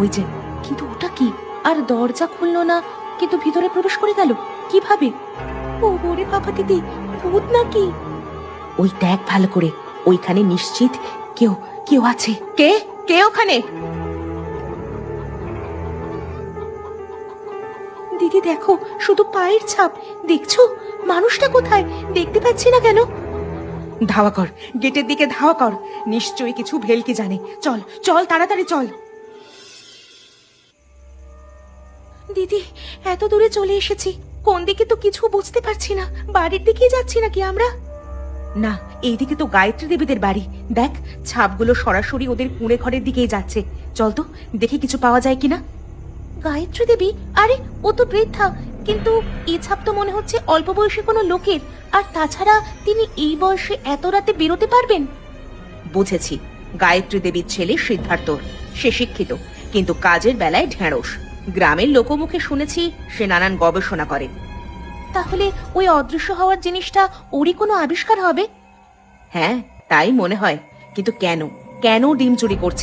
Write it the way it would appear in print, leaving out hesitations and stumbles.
ওই যে, কিন্তু ওটা কি? আর দরজা খুললো না, কিন্তু ভিতরে প্রবেশ করে গেল কিভাবে? ওরে বাবা দিদি, ভূত নাকি? ওই দেখ ভালো করে, ওইখানে নিশ্চিত কেউ কেউ আছে। কে কে ওখানে? দিদি দেখো, শুধু পায়ের ছাপ। দেখছো মানুষটা কোথায়? দেখতে পাচ্ছি না কেন। ধাওয়া কর, গেটের দিকে ধাওয়া কর। নিশ্চয়ই কিছু ভেলকি জানে। চল চল, তাড়াতাড়ি চল। দিদি, এত দূরে চলে এসেছি, কোন দিকে তো কিছু বুঝতে পারছি না। বাড়ির দিকেই যাচ্ছি নাকি আমরা? না, এইদিকে তো গায়ত্রী দেবীদের বাড়ি। দেখ, ছাপগুলো সরাসরি ওদের কুঁড়ে ঘরের দিকেই যাচ্ছে। চল তো, দেখি কিছু পাওয়া যায় কিনা। গায়ত্রী দেবী? আরে, ও তো বৃদ্ধা, কিন্তু এই ছাপ তো মনে হচ্ছে অল্প বয়সী কোনো লোকের। আর তাছাড়া তিনি এই বয়সে এত রাতে বেরোতে পারবেন? বুঝেছি, গায়ত্রী দেবীর ছেলে সিদ্ধার্থ। সে শিক্ষিত, কিন্তু কাজের বেলায় ঢেঁড়স। গ্রামের লোকমুখে শুনেছি সে নানান গবেষণা করে। তাহলে ওই অদৃশ্য হওয়ার জিনিসটা ওরই কোনো আবিষ্কার হবে? হ্যাঁ, তাই মনে হয়। কিন্তু কেন কেন ডিম চুরি করছে?